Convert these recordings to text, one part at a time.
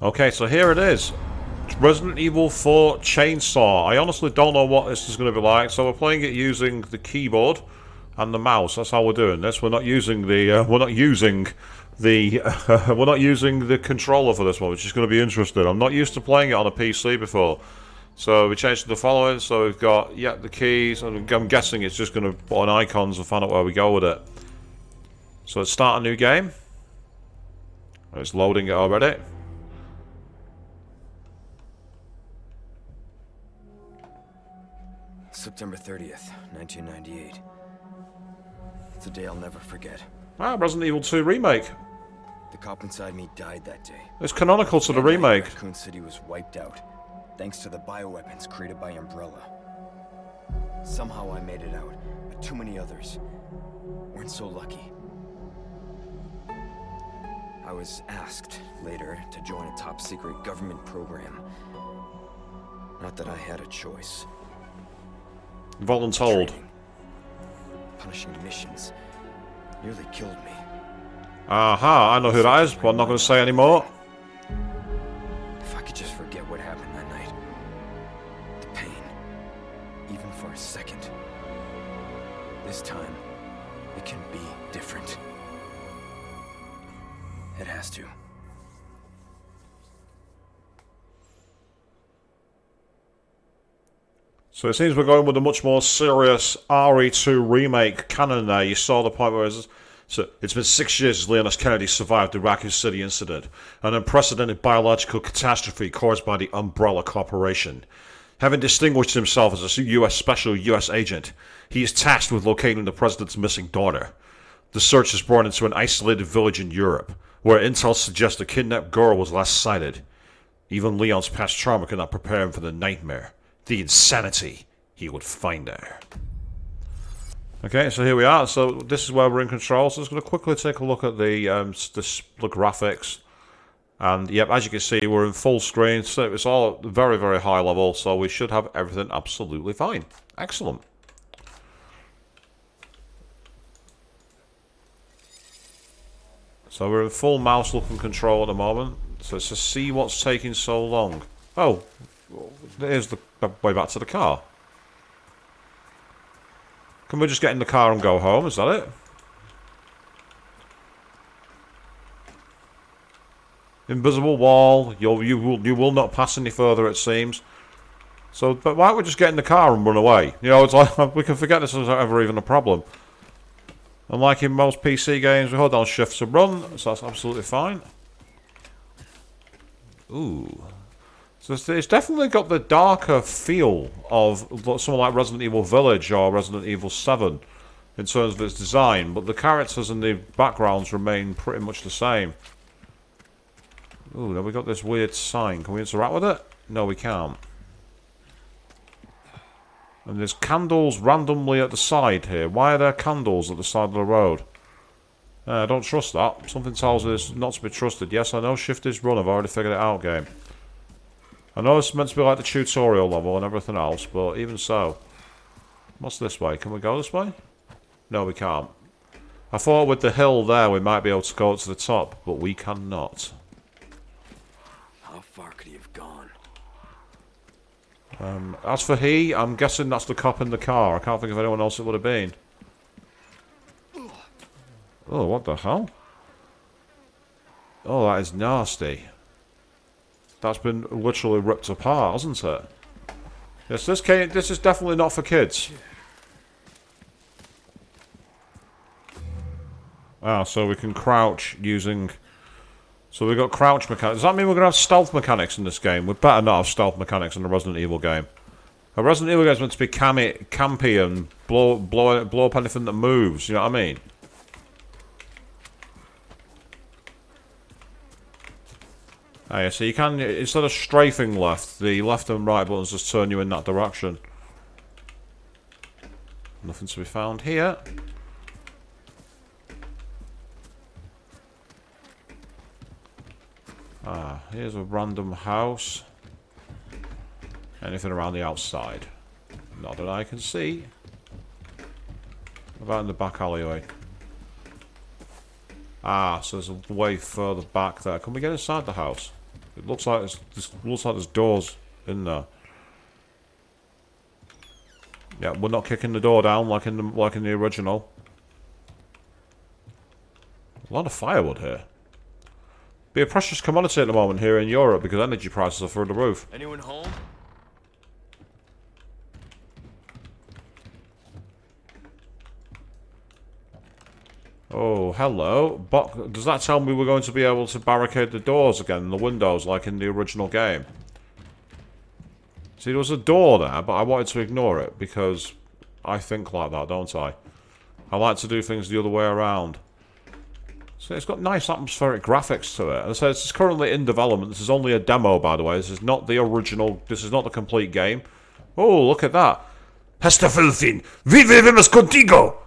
Okay, so here it is. Resident Evil 4 Chainsaw. I honestly don't know what this is going to be like, so we're playing it using the keyboard and the mouse. That's how we're doing this. We're not using the we're not using the controller for this one, which is going to be interesting. I'm not used to playing it on a PC before. So we changed to the following. So we've got the keys, and I'm guessing it's just going to put on icons and find out where we go with it. So let's start a new game. It's loading it already. September 30th, 1998. It's a day I'll never forget. Ah, Resident Evil 2 remake. The cop inside me died that day. It's canonical to the remake. Raccoon City was wiped out, thanks to the bioweapons created by Umbrella. Somehow I made it out, but too many others weren't so lucky. I was asked later to join a top-secret government program. Not that I had a choice. Voluntold. Training, punishing missions nearly killed me. Aha, I know who that is, but I'm not going to say anymore. If I could just forget what happened that night. The pain, even for a second. This time, it can be different. It has to. So it seems we're going with a much more serious RE2 remake canon there. You saw the point where it's been 6 years since Leon S. Kennedy survived the Raccoon City incident, an unprecedented biological catastrophe caused by the Umbrella Corporation. Having distinguished himself as a special U.S. agent, he is tasked with locating the president's missing daughter. The search is brought into an isolated village in Europe, where intel suggests a kidnapped girl was last sighted. Even Leon's past trauma could not prepare him for the nightmare, the insanity he would find her. Okay, so here we are. So this is where we're in control. So I'm just going to quickly take a look at the graphics. And yep, as you can see, we're in full screen. So it's all very, very high level. So we should have everything absolutely fine. Excellent. So we're in full mouse looking control at the moment. So it's to see what's taking so long. Oh, here's the way back to the car. Can we just get in the car and go home? Is that it? Invisible wall. You will not pass any further, it seems. So, but why don't we just get in the car and run away? You know, it's like we can forget this is ever even a problem. Unlike in most PC games, we hold down shift to run, so that's absolutely fine. Ooh. So it's definitely got the darker feel of something like Resident Evil Village or Resident Evil 7 in terms of its design, but the characters and the backgrounds remain pretty much the same. Ooh, then we got this weird sign. Can we interact with it? No, we can't. And there's candles randomly at the side here. Why are there candles at the side of the road? I don't trust that. Something tells me it's not to be trusted. Yes, I know shift is run. I've already figured it out, game. I know it's meant to be like the tutorial level and everything else, but even so. What's this way? Can we go this way? No, we can't. I thought with the hill there we might be able to go to the top, but we cannot. How far could he have gone? As for he, I'm guessing that's the cop in the car. I can't think of anyone else it would have been. Oh, what the hell? Oh, that is nasty. That's been literally ripped apart, hasn't it? Yes, this is definitely not for kids. Ah, so we can crouch using... So we've got crouch mechanics. Does that mean we're going to have stealth mechanics in this game? We better not have stealth mechanics in a Resident Evil game. A Resident Evil game is meant to be campy and blow up anything that moves, you know what I mean? Ah, yeah, so you can, instead of strafing left, the left and right buttons just turn you in that direction. Nothing to be found here. Ah, here's a random house. Anything around the outside? Not that I can see. About in the back alleyway. Ah, so there's a way further back there. Can we get inside the house? It looks like there's doors in there. Yeah, we're not kicking the door down like in the original. A lot of firewood here. Be a precious commodity at the moment here in Europe because energy prices are through the roof. Anyone home? Oh, hello. But does that tell me we're going to be able to barricade the doors again, the windows, like in the original game? See, there was a door there, but I wanted to ignore it because I think like that, don't I? I like to do things the other way around. So it's got nice atmospheric graphics to it. And so it's currently in development. This is only a demo, by the way. This is not the original. This is not the complete game. Oh, look at that. Hestefelfin, vivemos contigo.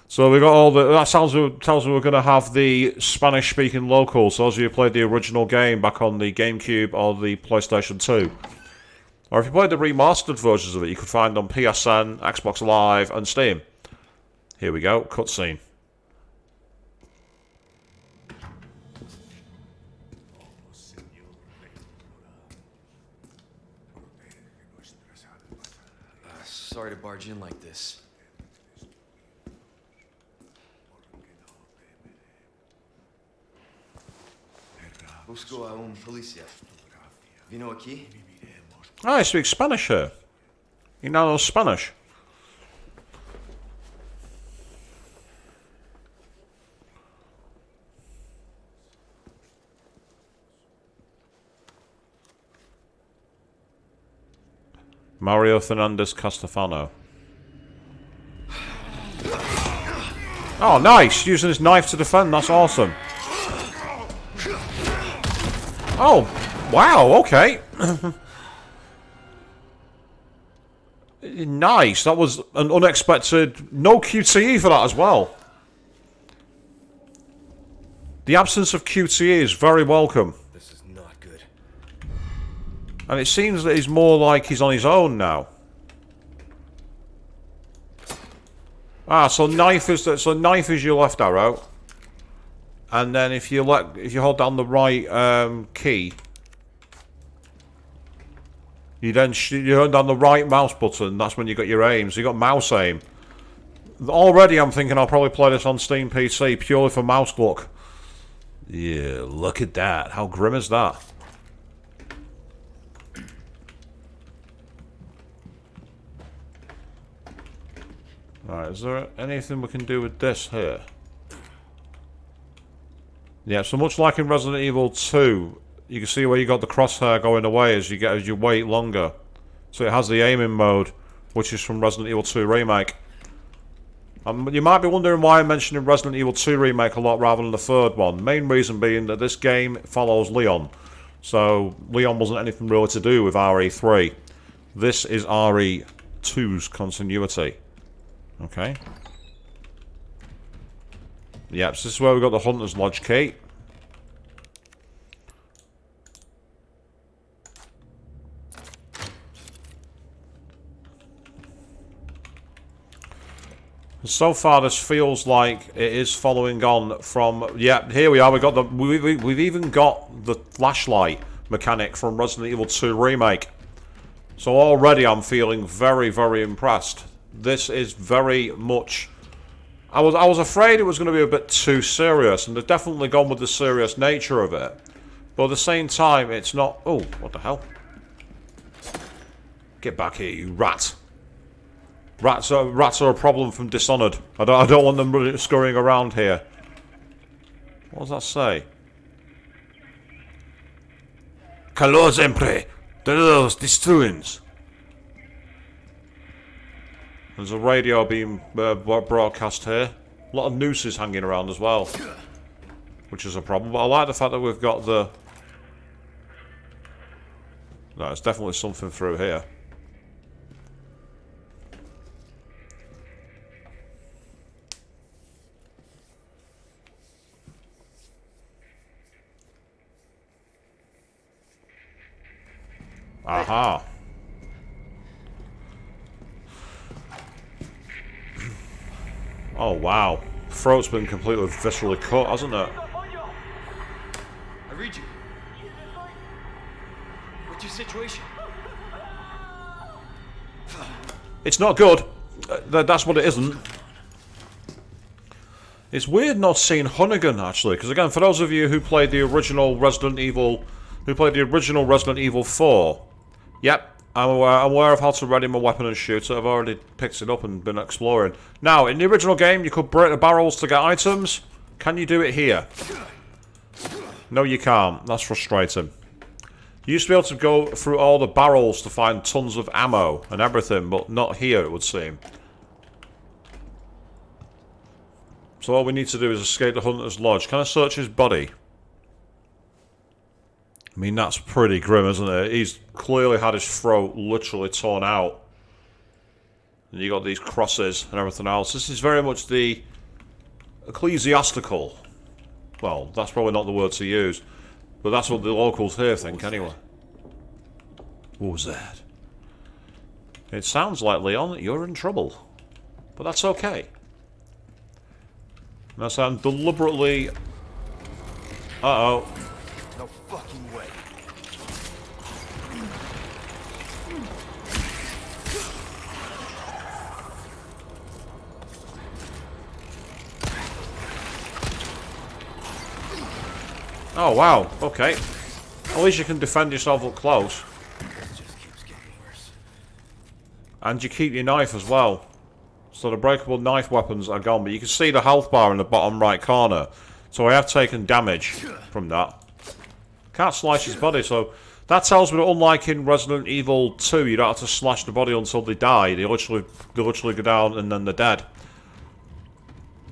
So we got all the. That tells me we're going to have the Spanish-speaking locals. So as you played the original game back on the GameCube or the PlayStation 2, or if you played the remastered versions of it, you could find on PSN, Xbox Live, and Steam. Here we go. Cutscene. Sorry to barge in like this. Busco a un policía. Vino aquí? Ah, I speak Spanish here. You now know Spanish. Mario Fernandez Castafano. Oh, nice! Using his knife to defend, that's awesome. Oh, wow, okay. Nice, that was an unexpected... No QTE for that as well. The absence of QTE is very welcome. This is not good. And it seems that he's more like he's on his own now. Ah, so knife is your left arrow, and then if you hold down the right key, you hold down the right mouse button. That's when you got your aim. So you got mouse aim. Already, I'm thinking I'll probably play this on Steam PC purely for mouse look. Yeah, look at that. How grim is that? Alright, is there anything we can do with this here? Yeah, so much like in Resident Evil 2, you can see where you got the crosshair going away as you wait longer. So it has the aiming mode, which is from Resident Evil 2 Remake. You might be wondering why I'm mentioning Resident Evil 2 Remake a lot rather than the third one. Main reason being that this game follows Leon. So Leon wasn't anything really to do with RE3. This is RE2's continuity. Okay. Yep, so this is where we got the Hunter's Lodge key. So far, this feels like it is following on from... Yeah, here we are. We've even got the flashlight mechanic from Resident Evil 2 Remake. So already I'm feeling very, very impressed. This is very much... I was afraid it was going to be a bit too serious, and they've definitely gone with the serious nature of it. But at the same time, it's not... Oh, what the hell? Get back here, you rat. Rats are a problem from Dishonored. I don't want them scurrying around here. What does that say? Calor sempre de los destruins. There's a radio being broadcast here. A lot of nooses hanging around as well, which is a problem. But I like the fact that we've got the... No, it's definitely something through here. Aha. Oh, wow. Throat's been completely viscerally cut, hasn't it? I read you. What's your situation? It's not good. That's what it isn't. It's weird not seeing Hunnigan, actually, because again, for those of you who played the original Resident Evil, 4, yep, I'm aware of how to ready my weapon and shoot it. I've already picked it up and been exploring. Now, in the original game, you could break the barrels to get items. Can you do it here? No, you can't. That's frustrating. You used to be able to go through all the barrels to find tons of ammo and everything, but not here, it would seem. So all we need to do is escape the Hunter's Lodge. Can I search his body? I mean, that's pretty grim, isn't it? He's clearly had his throat literally torn out. And you got these crosses and everything else. This is very much the ecclesiastical. Well, that's probably not the word to use. But that's what the locals here think, anyway. What was that? It sounds like, Leon, you're in trouble. But that's okay. That's I'm deliberately... Uh-oh. No fucking way. Oh, wow. Okay. At least you can defend yourself up close. It just keeps getting worse. And you keep your knife as well. So the breakable knife weapons are gone, but you can see the health bar in the bottom right corner. So I have taken damage from that. Can't slice his body, so that tells me that unlike in Resident Evil 2, you don't have to slash the body until they die. They literally go down and then they're dead.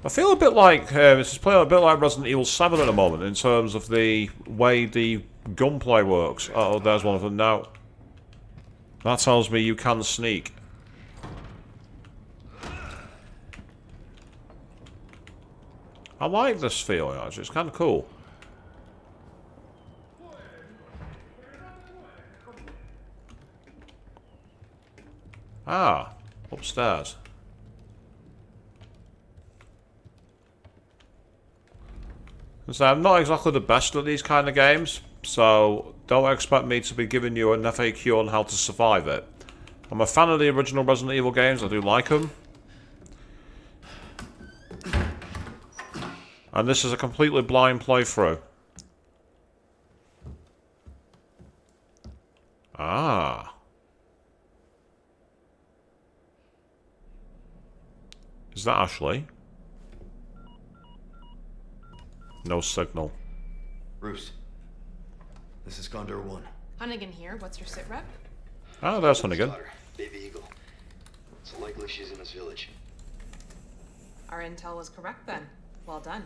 I feel a bit like this is playing a bit like Resident Evil 7 at the moment in terms of the way the gunplay works. Oh, there's one of them now. That tells me you can sneak. I like this feeling, actually. It's kind of cool. Ah, upstairs. So I'm not exactly the best at these kind of games, so don't expect me to be giving you an FAQ on how to survive it. I'm a fan of the original Resident Evil games. I do like them. And this is a completely blind playthrough. Ah. Is that Ashley? No signal. Bruce, this is Condor 1. Hunnigan here. What's your sit rep? Oh, there's Hunnigan. Daughter, Baby Eagle. It's likely she's in this village. Our intel was correct then. Well done.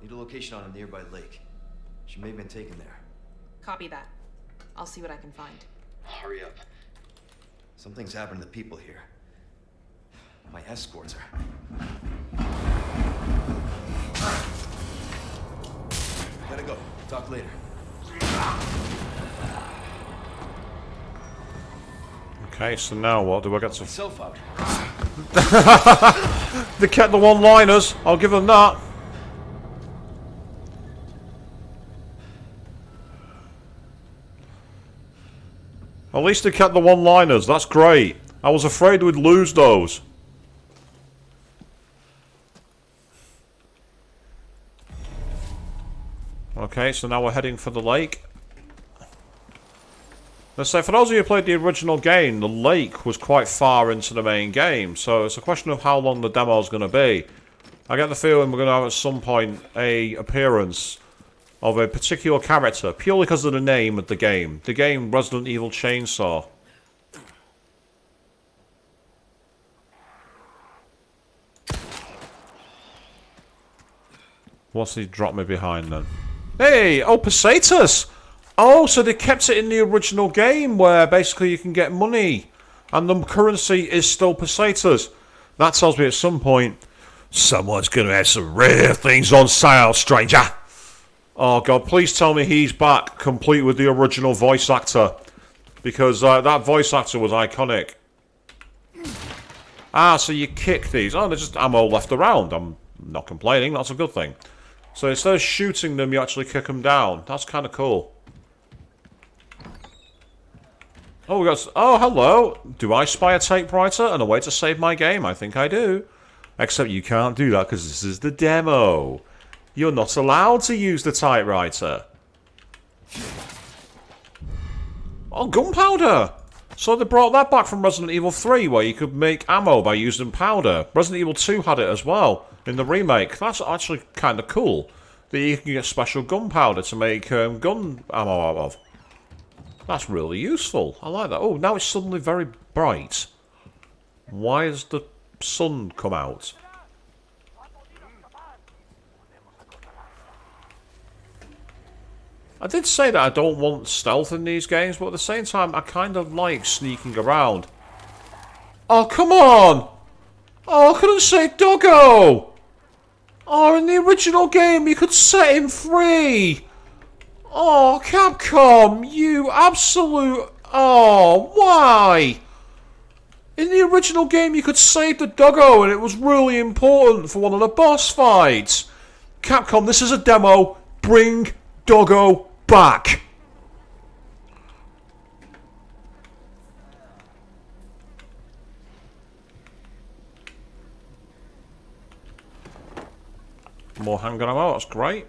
Need a location on a nearby lake. She may have been taken there. Copy that. I'll see what I can find. Hurry up. Something's happened to the people here. My escorts are... Gotta go. Talk later. Okay, so now what? Do I get to... Myself out. They kept the one-liners. I'll give them that. At least they kept the one-liners. That's great. I was afraid we'd lose those. Okay, so now we're heading for the lake. Let's say, for those of you who played the original game, the lake was quite far into the main game, so it's a question of how long the demo is going to be. I get the feeling we're going to have at some point a appearance of a particular character, purely because of the name of the game. The game Resident Evil Chainsaw. What's he dropped me behind then? Hey! Oh, pesetas! Oh, so they kept it in the original game where basically you can get money and the currency is still pesetas. That tells me at some point someone's going to have some rare things on sale, stranger. Oh god, please tell me he's back complete with the original voice actor, because that voice actor was iconic. Ah, so you kick these. Oh, there's just ammo left around. I'm not complaining, that's a good thing. So instead of shooting them, you actually kick them down. That's kind of cool. Oh, we got... Oh, hello. Do I spy a typewriter and a way to save my game? I think I do. Except you can't do that because this is the demo. You're not allowed to use the typewriter. Oh, gunpowder! So they brought that back from Resident Evil 3, where you could make ammo by using powder. Resident Evil 2 had it as well, in the remake. That's actually kind of cool, that you can get special gunpowder to make gun ammo out of. That's really useful. I like that. Oh, now it's suddenly very bright. Why has the sun come out? I did say that I don't want stealth in these games, but at the same time, I kind of like sneaking around. Oh, come on! Oh, I couldn't say doggo! Oh, in the original game, you could set him free! Oh, Capcom, you absolute... Oh, why? In the original game, you could save the doggo, and it was really important for one of the boss fights. Capcom, this is a demo. Bring doggo back. More handgun ammo, that's great.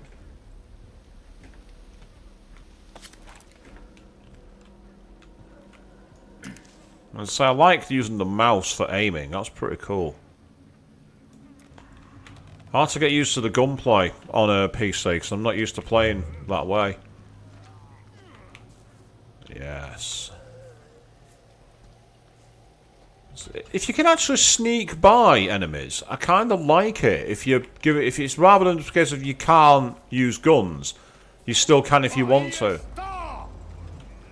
And so I like using the mouse for aiming, that's pretty cool. Hard to get used to the gunplay on a PC because I'm not used to playing that way. Yes. If you can actually sneak by enemies, I kind of like it. If you give it, if it's rather than the case of you can't use guns, you still can if you want to.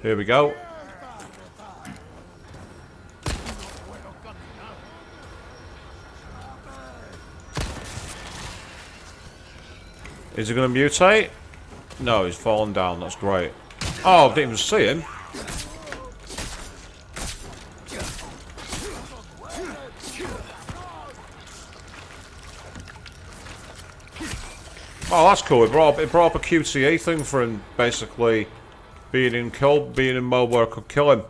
Here we go. Is he going to mutate? No, he's fallen down. That's great. Oh, I didn't even see him. Oh, that's cool. It brought up a QTE thing for him, basically being in mode where I could kill him.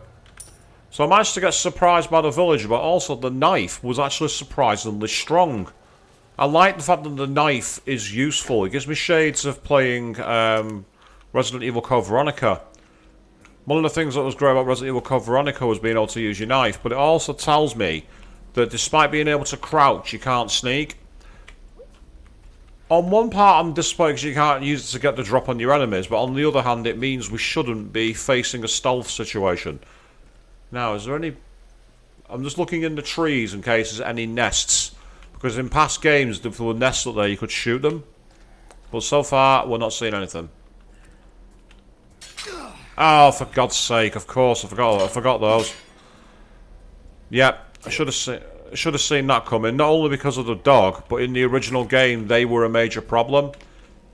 So I managed to get surprised by the villager, but also the knife was actually surprisingly strong. I like the fact that the knife is useful. It gives me shades of playing Resident Evil Code Veronica. One of the things that was great about Resident Evil Code Veronica was being able to use your knife, but it also tells me that despite being able to crouch, you can't sneak. On one part, I'm disappointed because you can't use it to get the drop on your enemies, but on the other hand, it means we shouldn't be facing a stealth situation. Now, is there any... I'm just looking in the trees in case there's any nests. Because in past games, if there were nests up there, you could shoot them. But so far, we're not seeing anything. Oh, for God's sake, of course, I forgot those. Yep, I should have seen that coming. Not only because of the dog, but in the original game, they were a major problem.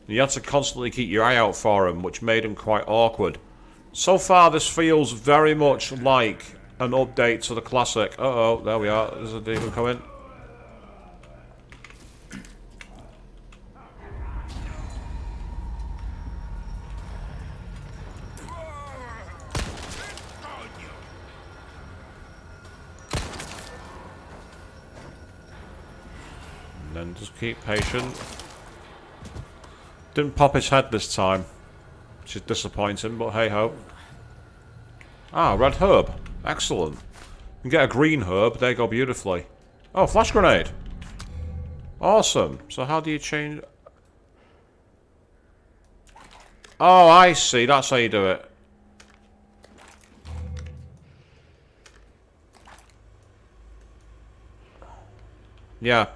You had to constantly keep your eye out for them, which made them quite awkward. So far, this feels very much like an update to the classic. Uh-oh, there we are. There's a demon coming. And then just keep patient. Didn't pop his head this time, which is disappointing, but hey ho. Ah, red herb. Excellent. You can get a green herb, they go beautifully. Oh, flash grenade. Awesome. So how do you change... Oh, I see. That's how you do it. Yeah.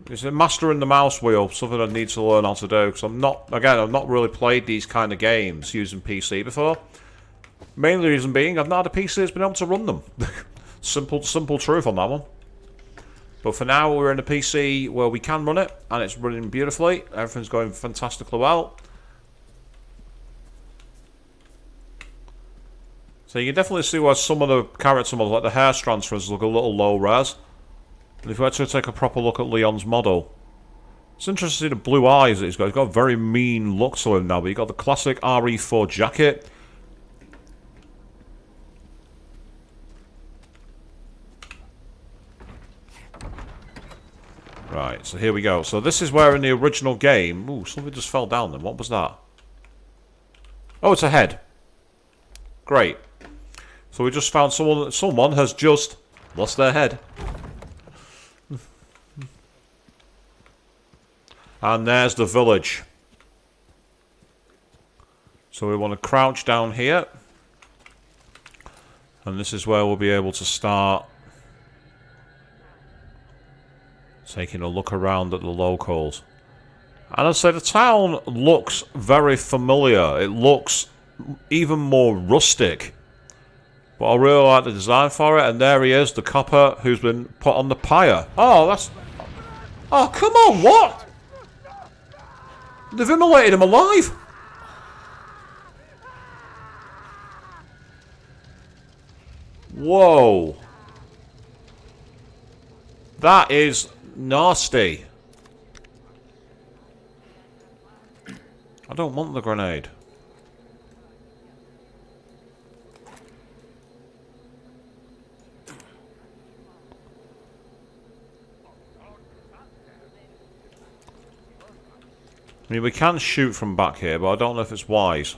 It's a master in the mouse wheel, something I need to learn how to do, because I've not really played these kind of games using PC before. Mainly reason being, I've not had a PC that's been able to run them. simple truth on that one. But for now, we're in a PC where we can run it, and it's running beautifully. Everything's going fantastically well. So you can definitely see why some of the character models, like the hair transfers, look a little low res. And if we actually take a proper look at Leon's model, it's interesting to see the blue eyes that he's got. He's got a very mean look to him now, but you've got the classic RE4 jacket. Right, so here we go. So this is where in the original game... Ooh, something just fell down then. What was that? Oh, it's a head. Great. So we just found someone has just lost their head. And there's the village. So we want to crouch down here. And this is where we'll be able to start taking a look around at the locals. And I'd say the town looks very familiar. It looks even more rustic. But I really like the design for it. And there he is, the copper who's been put on the pyre. Oh, that's... Oh, come on, what? They've immolated him alive. Whoa. That is nasty. I don't want the grenade. I mean, we can shoot from back here, but I don't know if it's wise.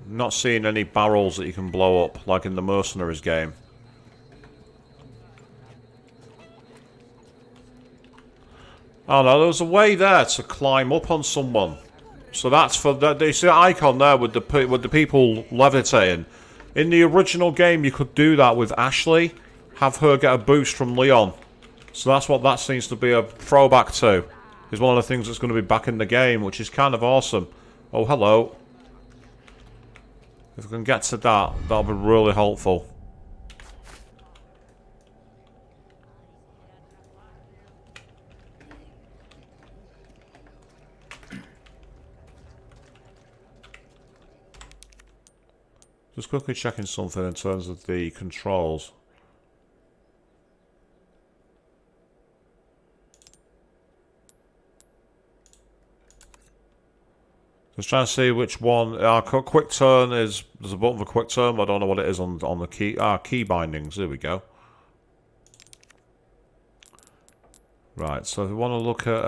I'm not seeing any barrels that you can blow up, like in the Mercenaries game. Oh no, there was a way there to climb up on someone. So that's for the... You see that icon there with the people levitating? In the original game, you could do that with Ashley. Have her get a boost from Leon. So that's what that seems to be a throwback to. Is one of the things that's going to be back in the game, which is kind of awesome. Oh, hello. If we can get to that, that'll be really helpful. Just quickly checking something in terms of the controls. Just trying to see which one. Our quick turn is... There's a button for quick turn, but I don't know what it is on the key. Key bindings. There we go. Right, so if we want to look at...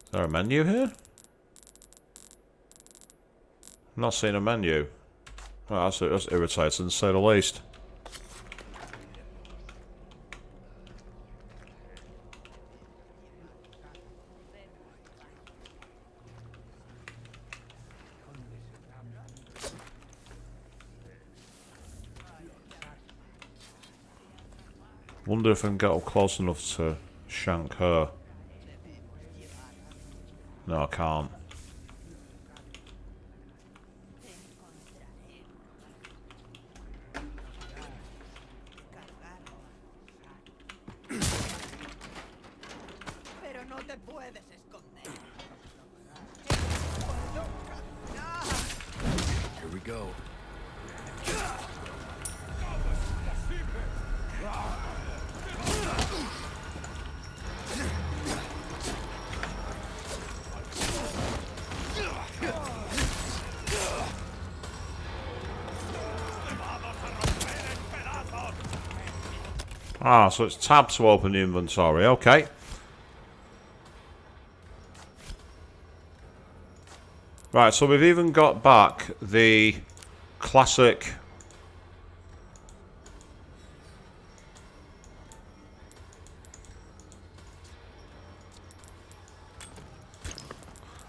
Is there a menu here? I'm not seeing a menu. Oh, that's irritating, to say the least. Wonder if I can get up close enough to shank her. No, I can't. Here we go. Ah, so it's tab to open the inventory. Okay. Right, so we've even got back the classic...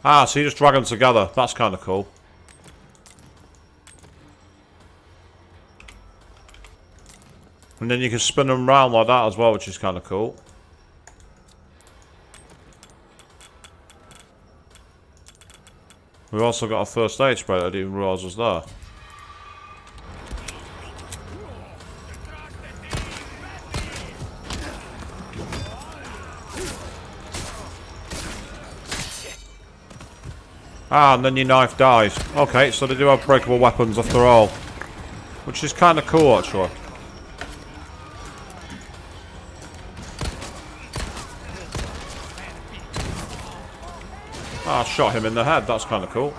Ah, so you just drag them together. That's kind of cool. And then you can spin them around like that as well, which is kind of cool. We've also got a first aid spray that I didn't even realise was there. Ah, and then your knife dies. Okay, so they do have breakable weapons after all. Which is kind of cool, actually. Ah, I shot him in the head. That's kind of cool.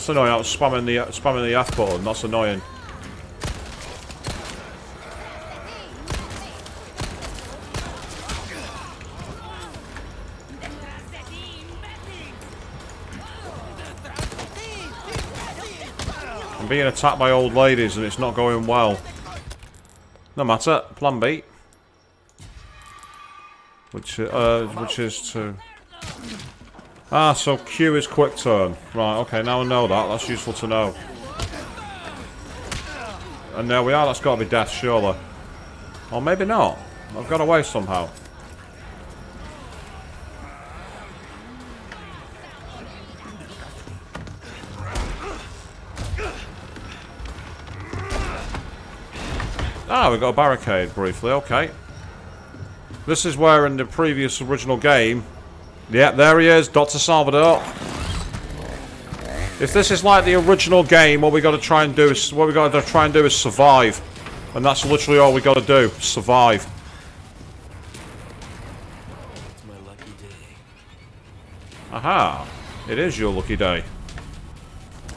That's annoying. I was spamming the F button. That's annoying. I'm being attacked by old ladies and it's not going well. No matter. Plan B. Which is to... Ah, so Q is quick turn. Right, okay, now I know that. That's useful to know. And there we are. That's got to be death, surely. Or maybe not. I've got away somehow. Ah, we got a barricade briefly. Okay. This is where in the previous original game... Yeah, there he is, Dr. Salvador. If this is like the original game, what we got to try and do is survive, and that's literally all we got to do: survive. It's my lucky day. Aha! It is your lucky day.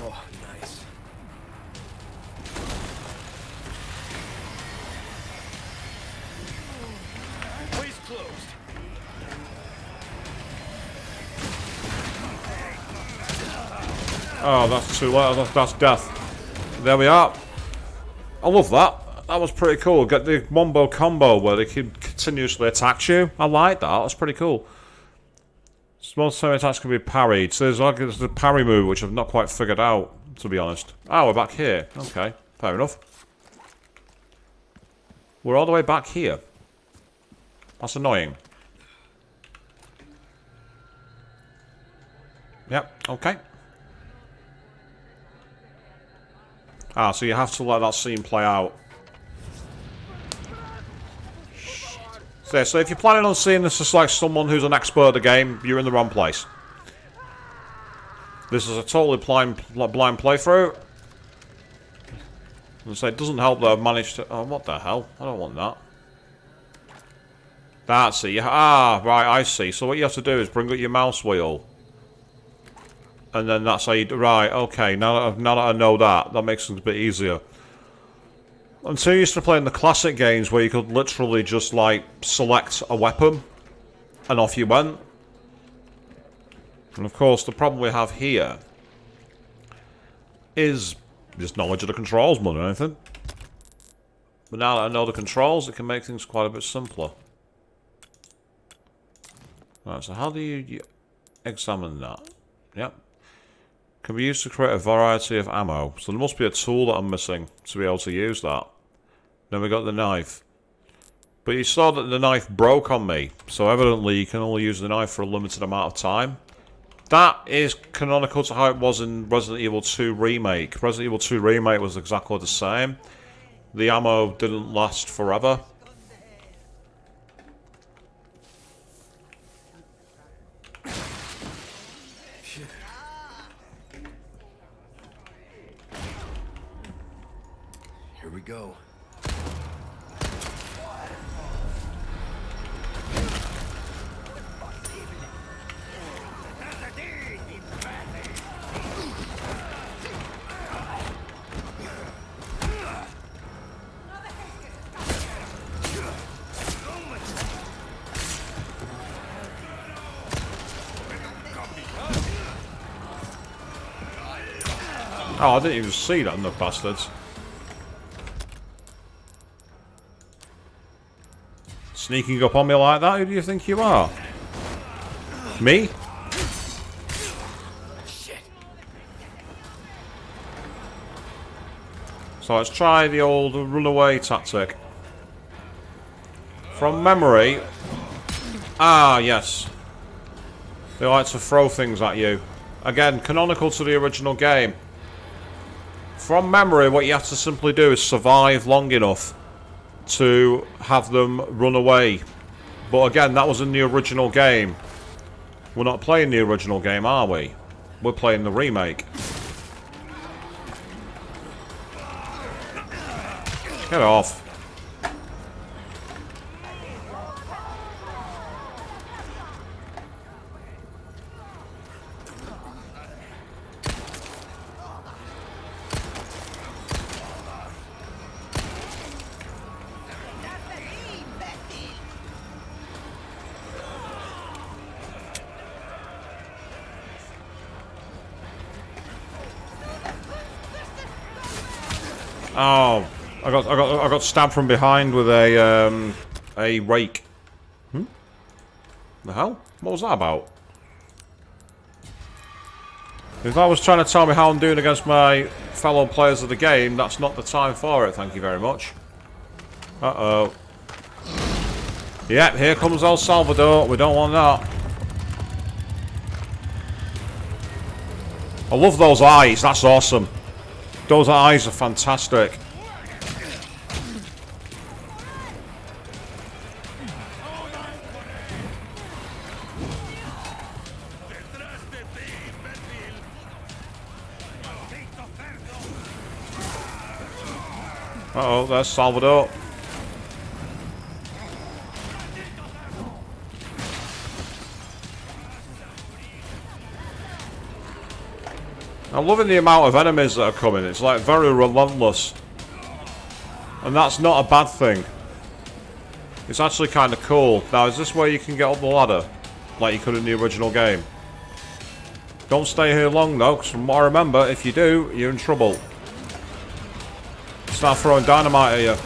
Oh, nice. Place closed. Oh, that's too late. That's death. There we are. I love that. That was pretty cool. Get the Wombo combo where they can continuously attack you. I like that. That's pretty cool. Small time attacks can be parried. So there's the parry move, which I've not quite figured out, to be honest. Oh, we're back here. Okay, fair enough. We're all the way back here. That's annoying. Yep, okay. Ah, so you have to let that scene play out. So if you're planning on seeing this as like someone who's an expert at the game, you're in the wrong place. This is a totally blind playthrough. And so it doesn't help that I've managed to... Oh, what the hell? I don't want that. That's it. Ah, right, I see. So what you have to do is bring up your mouse wheel. And then that's how you... Right, okay. Now that I know that, that makes it a bit easier. I'm so used to playing the classic games where you could literally just, like, select a weapon. And off you went. And, of course, the problem we have here is just knowledge of the controls more than anything. But now that I know the controls, it can make things quite a bit simpler. Right, so how do you examine that? Yep. Can be used to create a variety of ammo. So there must be a tool that I'm missing to be able to use that. Then we got the knife. But you saw that the knife broke on me. So evidently you can only use the knife for a limited amount of time. That is canonical to how it was in Resident Evil 2 Remake. Resident Evil 2 Remake was exactly the same. The ammo didn't last forever. Here we go. Oh, I didn't even see that, the bastards. Sneaking up on me like that? Who do you think you are? Me? Shit. So let's try the old runaway tactic. From memory... Ah, yes. They like to throw things at you. Again, canonical to the original game. From memory, what you have to simply do is survive long enough to have them run away. But again, that was in the original game. We're not playing the original game, are we? We're playing the remake. Get off. Oh, I got stabbed from behind with a rake. The hell? What was that about? If that was trying to tell me how I'm doing against my fellow players of the game, that's not the time for it, thank you very much. Uh-oh. Yep, here comes El Salvador. We don't want that. I love those eyes, that's awesome. Those eyes are fantastic. Uh-oh, there's Salvador. I'm loving the amount of enemies that are coming. It's like very relentless. And that's not a bad thing. It's actually kind of cool. Now, is this where you can get up the ladder? Like you could in the original game? Don't stay here long though, because from what I remember, if you do, you're in trouble. Start throwing dynamite at you.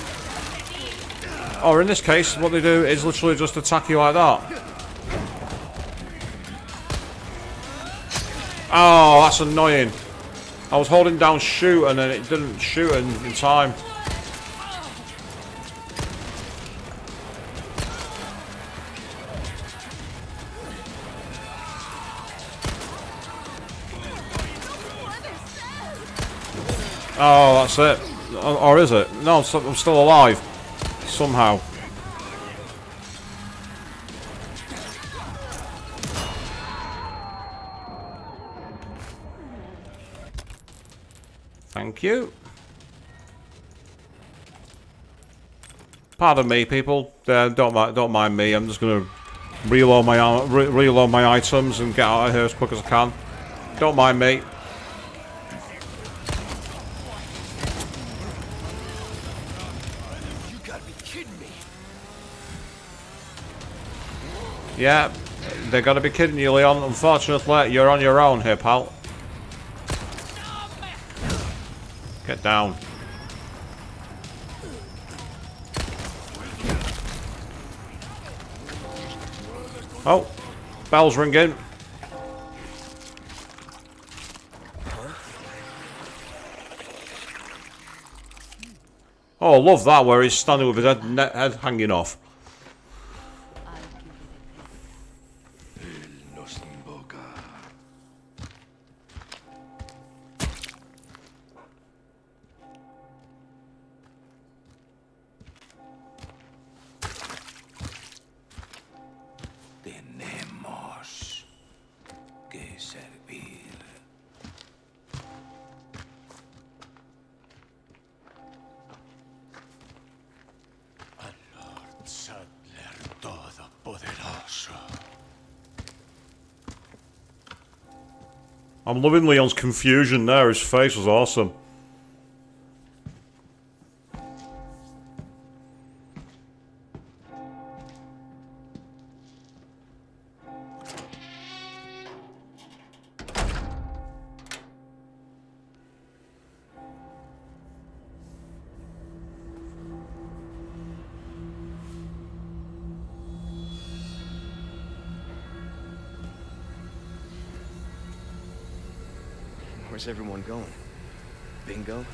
Or in this case, what they do is literally just attack you like that. Oh, that's annoying. I was holding down shoot and then it didn't shoot in time. Oh, that's it. Or is it? No, I'm still alive. Somehow. Thank you. Pardon me, people. Don't mind me. I'm just gonna reload my items and get out of here as quick as I can. Don't mind me. You gotta be kidding me. Yeah, they gotta be kidding you, Leon. Unfortunately, you're on your own here, pal. Get down. Oh, bell's ringing. Oh, I love that where he's standing with his head hanging off. Tenemos que servir. Al Lord Sadler Todopoderoso. I'm loving Leon's confusion there. His face was awesome. Where's everyone going? Bingo?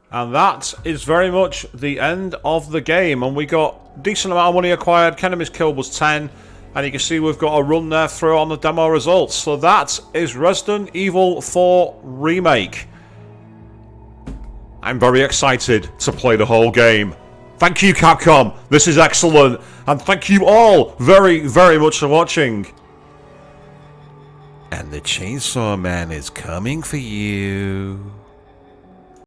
And that is very much the end of the game. And we got a decent amount of money acquired. Enemies killed was 10. And you can see we've got a run there through on the demo results. So that is Resident Evil 4 Remake. I'm very excited to play the whole game. Thank you, Capcom. This is excellent. And thank you all very, very much for watching. And the Chainsaw Man is coming for you.